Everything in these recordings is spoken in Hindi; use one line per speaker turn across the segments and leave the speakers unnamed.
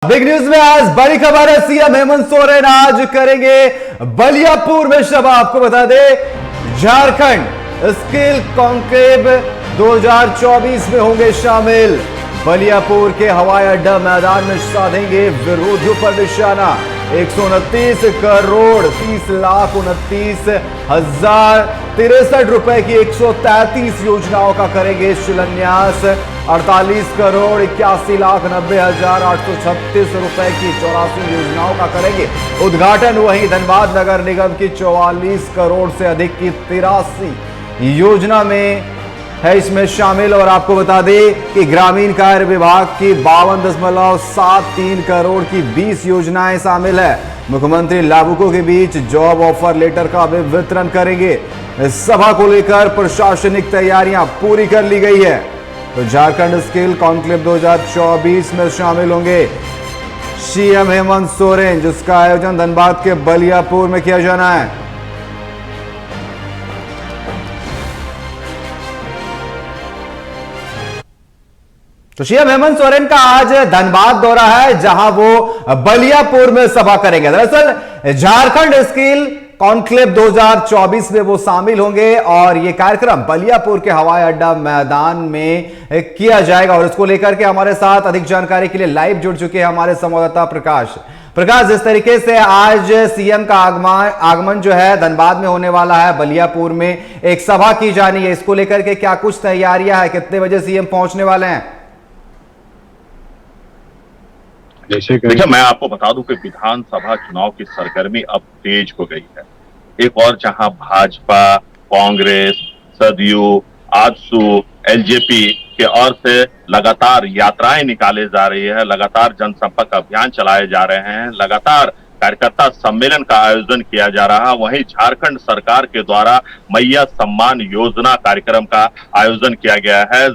बिग न्यूज में आज बड़ी खबर है। सीएम हेमंत सोरेन आज करेंगे बलियापुर में सभा। आपको बता दें झारखंड स्किल कॉन्क्लेव 2024 में होंगे शामिल। बलियापुर के हवाई अड्डा मैदान में साधेंगे विरोधियों पर निशाना। 129 करोड़ 30,29,063 रुपए की 133 योजनाओं का करेंगे शिलान्यास। 48 करोड़ 81,90,836 रुपए की 84 योजनाओं का करेंगे उद्घाटन। वहीं धनबाद नगर निगम की 44 करोड़ से अधिक की 83 योजना में है इसमें शामिल। और आपको बता दें कि ग्रामीण कार्य विभाग की 52.73 करोड़ की 20 योजनाएं शामिल है। मुख्यमंत्री लाभुकों के बीच जॉब ऑफर लेटर का भी वितरण करेंगे। सभा को लेकर प्रशासनिक तैयारियां पूरी कर ली गई है। तो झारखंड स्किल कॉन्क्लेव 2024 में शामिल होंगे सीएम हेमंत सोरेन, जिसका आयोजन धनबाद के बलियापुर में किया जाना है। तो सीएम हेमंत सोरेन का आज धनबाद दौरा है, जहां वो बलियापुर में सभा करेंगे। दरअसल झारखंड स्किल कॉन्क्लेव 2024 में वो शामिल होंगे और ये कार्यक्रम बलियापुर के हवाई अड्डा मैदान में किया जाएगा। और इसको लेकर के हमारे साथ अधिक जानकारी के लिए लाइव जुड़ चुके हैं हमारे संवाददाता प्रकाश। जिस तरीके से आज सीएम का आगमन जो है धनबाद में होने वाला है, बलियापुर में एक सभा की जानी है, इसको लेकर के क्या कुछ तैयारियां हैं? कितने बजे सीएम पहुंचने वाले हैं?
देखिए, मैं आपको बता दूं कि विधानसभा चुनाव की सरगर्मी अब तेज हो गई है। एक और जहां भाजपा, कांग्रेस, सदयू, आजसू, एलजेपी के ओर से लगातार यात्राएं निकाले जा रही है, लगातार जनसंपर्क अभियान चलाए जा रहे हैं, लगातार कार्यकर्ता सम्मेलन का आयोजन किया जा रहा है। वहीं झारखंड सरकार के द्वारा मैया सम्मान योजना कार्यक्रम का आयोजन किया गया है।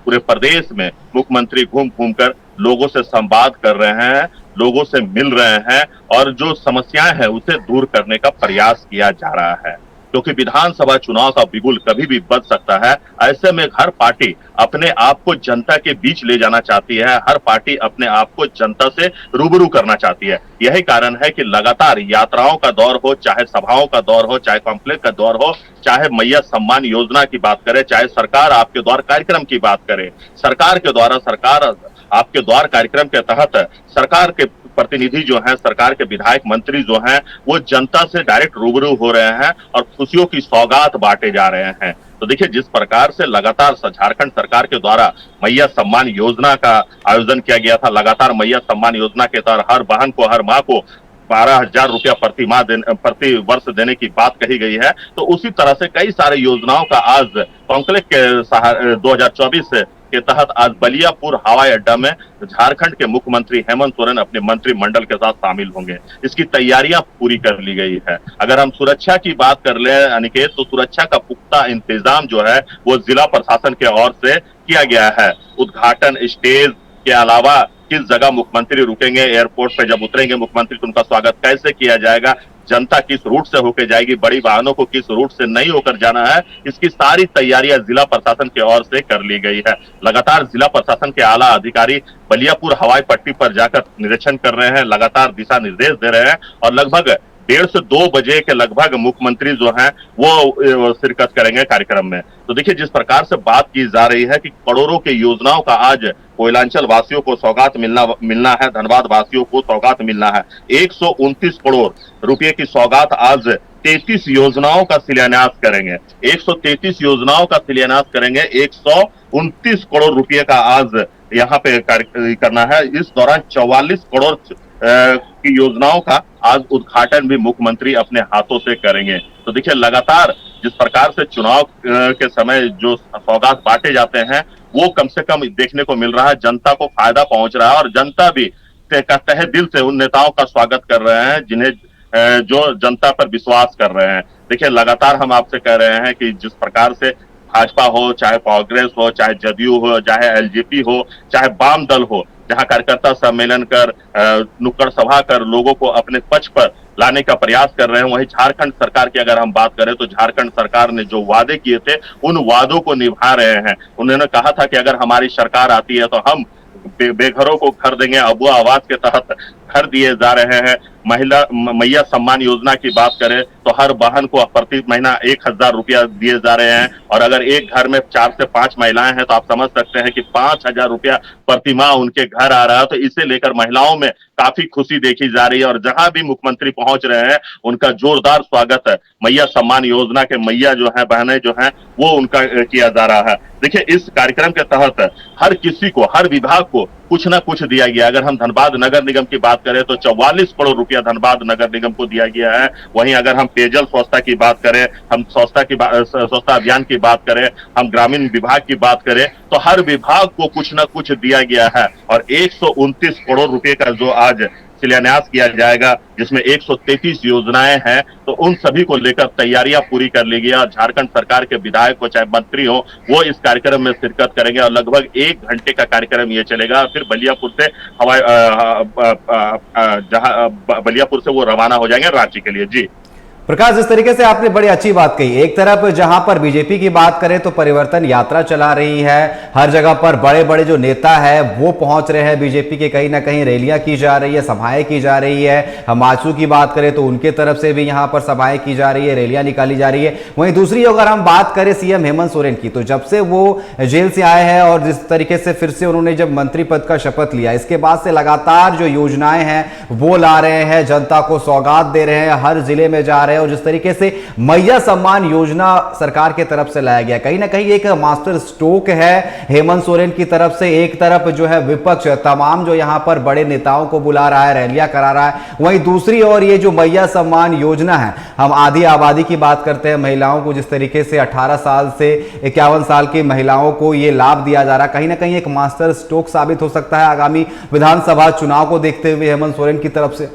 पूरे प्रदेश में मुख्यमंत्री घूम घूम कर लोगों से संवाद कर रहे हैं, लोगों से मिल रहे हैं और जो समस्याएं हैं उसे दूर करने का प्रयास किया जा रहा है, क्योंकि विधानसभा चुनाव का बिगुल कभी भी बज सकता है। ऐसे में हर पार्टी अपने आप को जनता के बीच ले जाना चाहती है, हर पार्टी अपने आप को जनता से रूबरू करना चाहती है। यही कारण है कि लगातार यात्राओं का दौर हो, चाहे सभाओं का दौर हो, चाहे कॉम्प्लेक्स का दौर हो, चाहे मैया सम्मान योजना की बात करें, चाहे सरकार आपके द्वार कार्यक्रम की बात करें। सरकार के द्वारा सरकार आपके द्वार कार्यक्रम के तहत सरकार के प्रतिनिधि जो हैं, सरकार के विधायक मंत्री जो हैं, वो जनता से डायरेक्ट रूबरू हो रहे हैं और खुशियों की सौगात बांटे जा रहे हैं। तो देखिए, जिस प्रकार से लगातार झारखंड सरकार के द्वारा मैया सम्मान योजना का आयोजन किया गया था, लगातार मैया सम्मान योजना के तहत हर बहन को, हर माँ को 12,000 रुपया प्रति वर्ष देने की बात कही गई है। तो उसी तरह से कई सारे योजनाओं का आज कॉन्क्लेव के 2024 के तहत आज बलियापुर हवाई अड्डा में झारखंड के मुख्यमंत्री हेमंत सोरेन अपने मंत्रिमंडल के साथ शामिल होंगे। इसकी तैयारियां पूरी कर ली गई है। अगर हम सुरक्षा की बात कर ले अनिकेत, तो सुरक्षा का पुख्ता इंतजाम जो है वो जिला प्रशासन के ओर से किया गया है। उद्घाटन स्टेज के अलावा किस जगह मुख्यमंत्री रुकेंगे, एयरपोर्ट पे जब उतरेंगे मुख्यमंत्री, तो उनका स्वागत कैसे किया जाएगा, जनता किस रूट से होकर जाएगी, बड़ी वाहनों को किस रूट से नहीं होकर जाना है, इसकी सारी तैयारियां जिला प्रशासन की ओर से कर ली गई है। लगातार जिला प्रशासन के आला अधिकारी बलियापुर हवाई पट्टी पर जाकर निरीक्षण कर रहे हैं, लगातार दिशा निर्देश दे रहे हैं और लगभग 1:30 से 2 बजे के लगभग मुख्यमंत्री जो हैं वो शिरकत करेंगे कार्यक्रम में। तो देखिए, जिस प्रकार से बात की जा रही है कि करोड़ों की योजनाओं का आज कोयलांचल वासियों को सौगात मिलना है, धनबाद वासियों को सौगात मिलना है। 129 करोड़ रुपए की सौगात आज 33 योजनाओं का शिलान्यास करेंगे। 133 योजनाओं का शिलान्यास करेंगे। 129 करोड़ रुपए का आज यहाँ पे कार्य करना है। इस दौरान 44 करोड़ की योजनाओं का आज उद्घाटन भी मुख्यमंत्री अपने हाथों से करेंगे। तो देखिए, लगातार जिस प्रकार से चुनाव के समय जो सौगात बांटे जाते हैं वो कम से कम देखने को मिल रहा है, जनता को फायदा पहुंच रहा है और जनता भी तहे दिल से उन नेताओं का स्वागत कर रहे हैं जिन्हें जो जनता पर विश्वास कर रहे हैं। देखिए, लगातार हम आपसे कह रहे हैं कि जिस प्रकार से भाजपा हो, चाहे कांग्रेस हो, चाहे जदयू हो, चाहे एलजेपी हो, चाहे वाम दल हो, जहां कार्यकर्ता सम्मेलन कर, नुक्कड़ सभा कर लोगों को अपने पक्ष पर लाने का प्रयास कर रहे हैं, वहीं झारखंड सरकार की अगर हम बात करें तो झारखंड सरकार ने जो वादे किए थे उन वादों को निभा रहे हैं। उन्होंने कहा था कि अगर हमारी सरकार आती है तो हम बेघरों को घर देंगे, अबुआ आवास के तहत घर दिए जा रहे हैं। मैया सम्मान योजना की बात करें तो हर बहन को प्रति महीना 1,000 रुपया दिए जा रहे हैं, और अगर एक घर में 4 से 5 महिलाएं हैं तो आप समझ सकते हैं कि 5,000 रुपया प्रति माह उनके घर आ रहा है। तो इसे लेकर महिलाओं में काफी खुशी देखी जा रही है, और जहां भी मुख्यमंत्री पहुंच रहे हैं उनका जोरदार स्वागत है। मैया सम्मान योजना के मैया जो है, बहनें जो हैं, वो उनका किया जा रहा है। देखिए, इस कार्यक्रम के तहत हर किसी को, हर विभाग को कुछ ना कुछ दिया गया। अगर हम धनबाद नगर निगम की बात करें तो 44 करोड़ रुपया धनबाद नगर निगम को दिया गया है। वहीं अगर हम पेयजल स्वच्छता की बात करें, हम स्वच्छता अभियान की बात करें, हम ग्रामीण विभाग की बात करें, तो हर विभाग को कुछ ना कुछ दिया गया है। और 129 करोड़ रुपए का जो आज शिलान्यास किया जाएगा, जिसमें 133 योजनाएं हैं, तो उन सभी को लेकर तैयारियां पूरी कर ली गई। और झारखंड सरकार के विधायक हो चाहे मंत्री हो, वो इस कार्यक्रम में शिरकत करेंगे, और लगभग 1 घंटे का कार्यक्रम ये चलेगा। फिर बलियापुर से बलियापुर से वो रवाना हो जाएंगे रांची के लिए। जी
प्रकाश, जिस तरीके से आपने बड़ी अच्छी बात कही, एक तरफ जहां पर बीजेपी की बात करें तो परिवर्तन यात्रा चला रही है, हर जगह पर बड़े बड़े जो नेता है वो पहुंच रहे हैं बीजेपी के, कहीं ना कहीं रैलियां की जा रही है, सभाएं की जा रही है। हम आजसू की बात करें तो उनके तरफ से भी यहां पर सभाएं की जा रही है, रैलियां निकाली जा रही है। वहीं दूसरी अगर हम बात करें सीएम हेमंत सोरेन की, तो जब से वो जेल से आए हैं और जिस तरीके से फिर से उन्होंने जब मंत्री पद का शपथ लिया, इसके बाद से लगातार जो योजनाएं हैं वो ला रहे हैं, जनता को सौगात दे रहे हैं, हर जिले में जा रहे हैं। और जिस तरीके से मैया सम्मान योजना सरकार की तरफ से लाया गया, कहीं ना कहीं एक मास्टर स्ट्रोक है हेमंत सोरेन की तरफ से। एक तरफ जो है विपक्ष तमाम जो यहां पर बड़े नेताओं को बुला रहा है, रैलियां करा रहा है, वहीं दूसरी ओर ये जो मैया सम्मान योजना है, हम आधी आबादी की बात करते हैं, महिलाओं को जिस तरीके से 18 साल से 51 साल की महिलाओं को ये लाभ दिया जा रहा है, कहीं ना कहीं एक मास्टर स्ट्रोक साबित हो सकता है आगामी विधानसभा चुनाव को देखते हुए हेमंत सोरेन की तरफ से।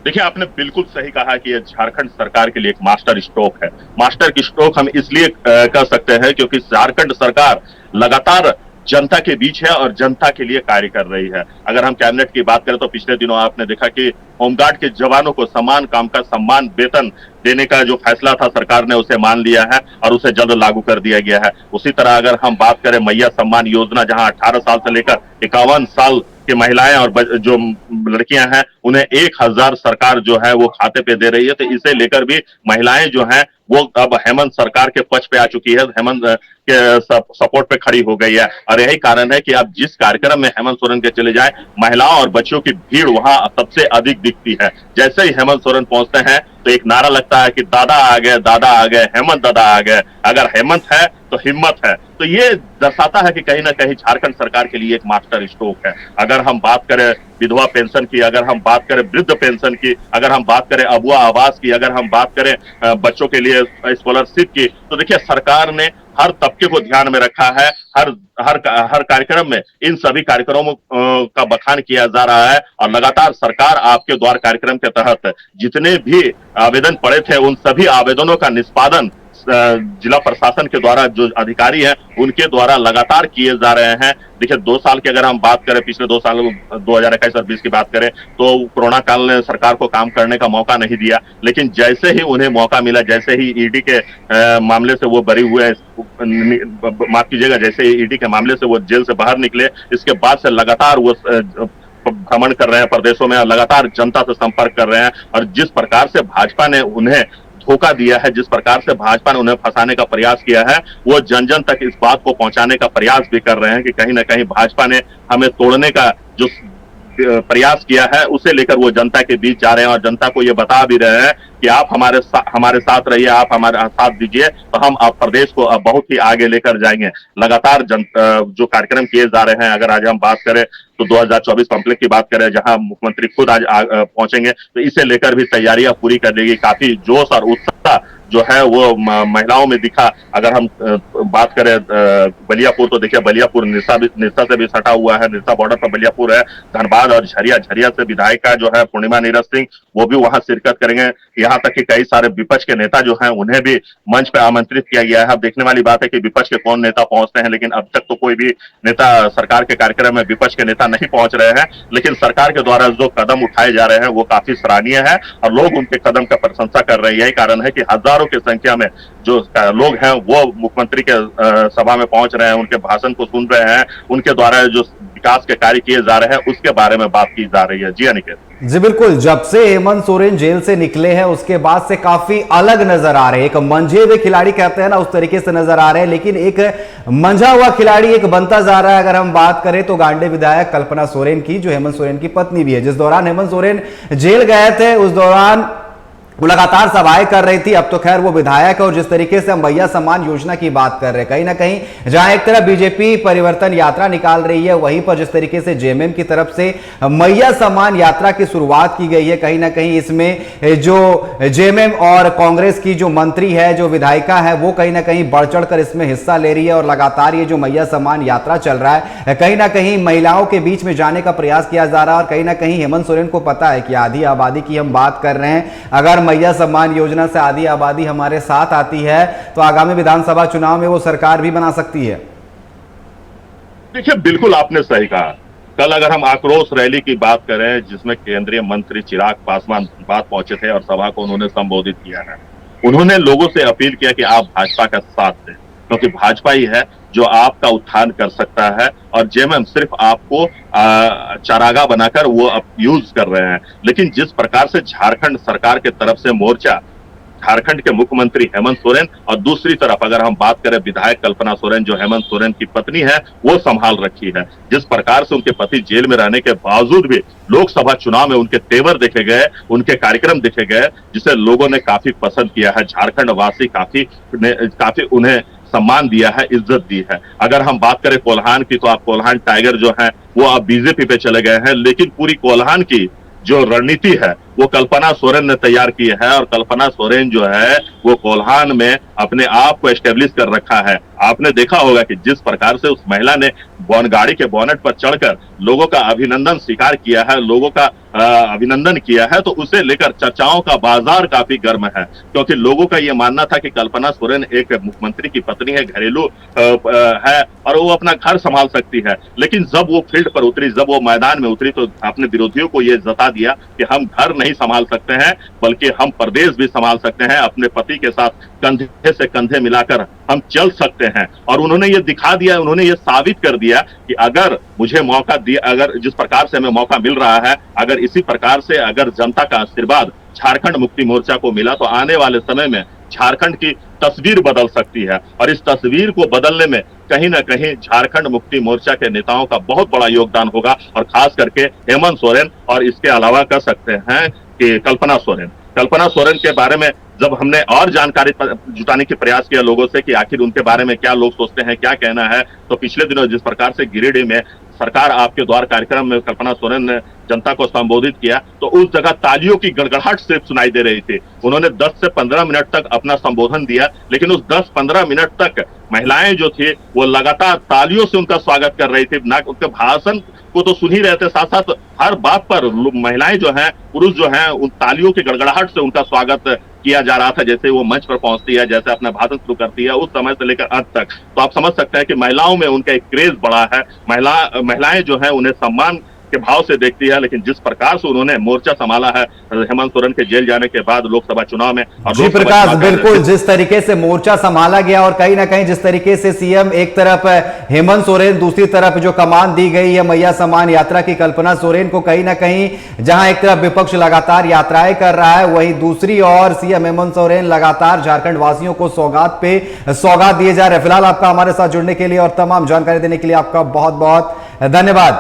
देखिए, आपने बिल्कुल सही कहा कि यह झारखंड सरकार के लिए एक मास्टर स्ट्रोक है। मास्टर की स्ट्रोक हम इसलिए कह सकते हैं क्योंकि झारखंड सरकार लगातार जनता के बीच है और जनता के लिए कार्य कर रही है। अगर हम कैबिनेट की बात करें तो पिछले दिनों आपने देखा कि होमगार्ड के जवानों को समान काम का सम्मान वेतन देने का जो फैसला था, सरकार ने उसे मान लिया है और उसे जल्द लागू कर दिया गया है। उसी तरह अगर हम बात करें मैया सम्मान योजना, जहां 18 साल से लेकर 51 साल की महिलाएं और जो लड़कियां हैं, उन्हें 1,000 सरकार जो है वो खाते पे दे रही है। तो इसे लेकर भी महिलाएं जो हैं वो अब हेमंत सरकार के पक्ष पे आ चुकी है, हेमंत के सपोर्ट पे खड़ी हो गई है। और यही कारण है कि अब जिस कार्यक्रम में हेमंत सोरेन के चले जाए, महिलाओं और बच्चों की भीड़ वहां सबसे अधिक दिखती है। जैसे ही हेमंत सोरेन पहुंचते हैं तो एक नारा लगता है कि दादा आ गए, दादा आ गए, हेमंत दादा आ गए। अगर हेमंत है तो हिम्मत है। तो ये दर्शाता है कि कहीं ना कहीं झारखंड सरकार के लिए एक मास्टर स्ट्रोक है। अगर हम बात करें विधवा पेंशन की, अगर हम बात करें वृद्ध पेंशन की, अगर हम बात करें अबुआ आवास की, अगर हम बात करें बच्चों के लिए स्कॉलरशिप की, तो देखिए सरकार ने हर तबके को ध्यान में रखा है। हर कार्यक्रम में इन सभी कार्यक्रमों का बखान किया जा रहा है। और लगातार सरकार आपके द्वार कार्यक्रम के तहत जितने भी आवेदन पड़े थे, उन सभी आवेदनों का निष्पादन जिला प्रशासन के द्वारा, जो अधिकारी हैं उनके द्वारा लगातार किए जा रहे हैं। देखिए 2 साल की अगर हम बात करें, पिछले 2 साल 2021 और 20 की बात करें तो कोरोना काल ने सरकार को काम करने का मौका नहीं दिया, लेकिन जैसे ही उन्हें मौका मिला, जैसे ही ईडी के मामले से वो बरी हुए, माफ कीजिएगा, जैसे ही ईडी के मामले से वो जेल से बाहर निकले, इसके बाद से लगातार वो भ्रमण कर रहे हैं प्रदेशों में, लगातार जनता से संपर्क कर रहे हैं। और जिस प्रकार से भाजपा ने उन्हें धोखा दिया है, जिस प्रकार से भाजपा ने उन्हें फंसाने का प्रयास किया है, वो जन जन तक इस बात को पहुंचाने का प्रयास भी कर रहे हैं कि कहीं ना कहीं भाजपा ने हमें तोड़ने का जो प्रयास किया है, उसे लेकर वो जनता के बीच जा रहे हैं और जनता को ये बता भी रहे हैं कि आप हमारे साथ रहिए, आप हमारे साथ दीजिए, तो हम आप प्रदेश को अब बहुत ही आगे लेकर जाएंगे। लगातार जो कार्यक्रम किए जा रहे हैं, अगर आज हम बात करें तो 2024 कॉम्प्लेक्स की बात करें, जहां मुख्यमंत्री खुद आज पहुंचेंगे, तो इसे लेकर भी तैयारियां पूरी कर लेगी। काफी जोश और उत्साह जो है वो महिलाओं में दिखा। अगर हम बात करें बलियापुर, तो देखिए बलियापुर निरसा से भी सटा हुआ है, निरसा बॉर्डर पर बलियापुर है। धनबाद और झरिया से विधायिका जो है पूर्णिमा नीरज सिंह, वो भी वहां शिरकत करेंगे। यहाँ तक कि कई सारे विपक्ष के नेता जो हैं उन्हें भी मंच पर आमंत्रित किया गया है। अब देखने वाली बात है कि विपक्ष के कौन नेता पहुंचते हैं, लेकिन अब तक तो कोई भी नेता सरकार के कार्यक्रम में विपक्ष के नेता नहीं पहुंच रहे हैं। लेकिन सरकार के द्वारा जो कदम उठाए जा रहे हैं वो काफी सराहनीय है और लोग उनके कदम का प्रशंसा कर रहे हैं। यही कारण है कि हजारों हजारों की संख्या में जो लोग हैं वो मुख्यमंत्री के सभा में पहुंच रहे हैं, उनके भाषण को सुन रहे हैं, उनके द्वारा जो विकास के कार्य किए जा रहे हैं उसके बारे में बात की जा रही है। जी अनिकेत।
जी बिल्कुल, जब से हेमंत सोरेन जेल से निकले हैं उसके बाद से काफी अलग नजर आ रहे हैं। एक मंझे हुए खिलाड़ी कहते हैं ना, उस तरीके से नजर आ रहे हैं, लेकिन एक मंझा हुआ खिलाड़ी एक बनता जा रहा है। अगर हम बात करें तो गांडे विधायक कल्पना सोरेन की, जो हेमंत सोरेन की पत्नी भी है, जिस दौरान हेमंत सोरेन जेल गए थे उस दौरान वो लगातार सभाएं कर रही थी। अब तो खैर वो विधायक है और जिस तरीके से हम मैया सम्मान योजना की बात कर रहे हैं, कहीं ना कहीं जहां एक तरफ बीजेपी परिवर्तन यात्रा निकाल रही है, वहीं पर जिस तरीके से जेएमएम की तरफ से मैया सम्मान यात्रा की शुरुआत की गई है, कहीं ना कहीं इसमें जो जेएमएम और कांग्रेस की जो मंत्री है, जो विधायिका है, वो कहीं ना कहीं बढ़ चढ़कर इसमें हिस्सा ले रही है। और लगातार ये जो मैया सम्मान यात्रा चल रहा है, कहीं ना कहीं महिलाओं के बीच में जाने का प्रयास किया जा रहा है। और कहीं ना कहीं हेमंत सोरेन को पता है कि आधी आबादी की हम बात कर रहे हैं, अगर मैया सम्मान योजना से आधी आबादी हमारे साथ आती है तो आगामी विधानसभा चुनाव में वो सरकार भी बना सकती है।
देखिए, बिल्कुल आपने सही कहा। कल अगर हम आक्रोश रैली की बात करें जिसमें केंद्रीय मंत्री चिराग पासवान बात पहुंचे थे और सभा को उन्होंने संबोधित किया है, उन्होंने लोगों से अपील किया कि आप भाजपा का साथ दें, क्योंकि भाजपा ही है जो आपका उत्थान कर सकता है और जेएमएम सिर्फ आपको चारागाह बनाकर वो अब यूज कर रहे हैं। लेकिन जिस प्रकार से झारखंड सरकार के तरफ से मोर्चा, झारखंड के मुख्यमंत्री हेमंत सोरेन और दूसरी तरफ अगर हम बात करें विधायक कल्पना सोरेन जो हेमंत सोरेन की पत्नी है, वो संभाल रखी है, जिस प्रकार से उनके पति जेल में रहने के बावजूद भी लोकसभा चुनाव में उनके तेवर देखे गए, उनके कार्यक्रम देखे गए, जिसे लोगों ने काफी पसंद किया है। झारखंड वासी काफी उन्हें सम्मान दिया है, इज्जत दी है। अगर हम बात करें कोल्हान की तो आप कोल्हान टाइगर जो है वो अब बीजेपी पे चले गए हैं, लेकिन पूरी कोल्हान की जो रणनीति है वो कल्पना सोरेन ने तैयार की है और कल्पना सोरेन जो है वो कोल्हान में अपने आप को एस्टेब्लिश कर रखा है। आपने देखा होगा कि जिस प्रकार से उस महिला ने गाड़ी के बोनेट पर चढ़कर लोगों का अभिनंदन स्वीकार किया है, लोगों का अभिनंदन किया है, तो उसे लेकर चर्चाओं का बाजार काफी गर्म है, क्योंकि लोगों का यह मानना था कि कल्पना सोरेन एक मुख्यमंत्री की पत्नी है, घरेलू है और वो अपना घर संभाल सकती है। लेकिन जब वो फील्ड पर उतरी, जब वो मैदान में उतरी, तो अपने विरोधियों को यह जता दिया कि हम घर नहीं संभाल सकते हैं बल्कि हम प्रदेश भी संभाल सकते हैं, अपने पति के साथ कंधे से कंधे मिलाकर हम चल सकते हैं। और उन्होंने ये दिखा दिया, उन्होंने ये साबित कर दिया कि अगर मुझे मौका दिया, अगर जिस प्रकार से हमें मौका मिल रहा है, अगर इसी प्रकार से अगर जनता का आशीर्वाद झारखंड मुक्ति मोर्चा को मिला तो आने वाले समय में झारखंड की तस्वीर बदल सकती है। और इस तस्वीर को बदलने में कहीं ना कहीं झारखंड मुक्ति मोर्चा के नेताओं का बहुत बड़ा योगदान होगा, और खास करके हेमंत सोरेन और इसके अलावा कह सकते हैं कि कल्पना सोरेन के बारे में जब हमने और जानकारी जुटाने की प्रयास किया लोगों से कि आखिर उनके बारे में क्या लोग सोचते हैं, क्या कहना है, तो पिछले दिनों जिस प्रकार से गिरिडीह में सरकार आपके द्वार कार्यक्रम में कल्पना सोरेन ने जनता को संबोधित किया, तो उस जगह तालियों की गड़गड़ाहट सिर्फ सुनाई दे रही थी। उन्होंने 10 से 15 मिनट तक अपना संबोधन दिया, लेकिन उस 10-15 मिनट तक महिलाएं जो थी वो लगातार तालियों से उनका स्वागत कर रही थी। ना उनके भाषण को तो सुन ही रहे थे, साथ साथ हर बात पर महिलाएं जो हैं, पुरुष जो हैं, उन तालियों की गड़गड़ाहट से उनका स्वागत किया जा रहा था। जैसे वो मंच पर पहुंचती है, जैसे अपना भाषण शुरू करती है, उस समय से लेकर अंत तक, तो आप समझ सकते हैं कि महिलाओं में उनका एक क्रेज बढ़ा है। महिलाएं जो है उन्हें सम्मान के भाव से देखती है। लेकिन जिस प्रकार से उन्होंने मोर्चा संभाला है हेमंत सोरेन के जेल जाने के बाद लोकसभा चुनाव में, और
जी प्रकाश, बिल्कुल जिस तरीके से मोर्चा संभाला गया और कहीं ना कहीं जिस तरीके से सीएम एक तरफ हेमंत सोरेन, दूसरी तरफ जो कमान दी गई है मैया सम्मान यात्रा की कल्पना सोरेन को, कहीं ना कहीं जहां एक तरफ विपक्ष लगातार यात्राएं कर रहा है, वहीं दूसरी ओर सीएम हेमंत सोरेन लगातार झारखंड वासियों को सौगात पे सौगात दिए जा रहे हैं। फिलहाल आपका हमारे साथ जुड़ने के लिए और तमाम जानकारी देने के लिए आपका बहुत बहुत धन्यवाद।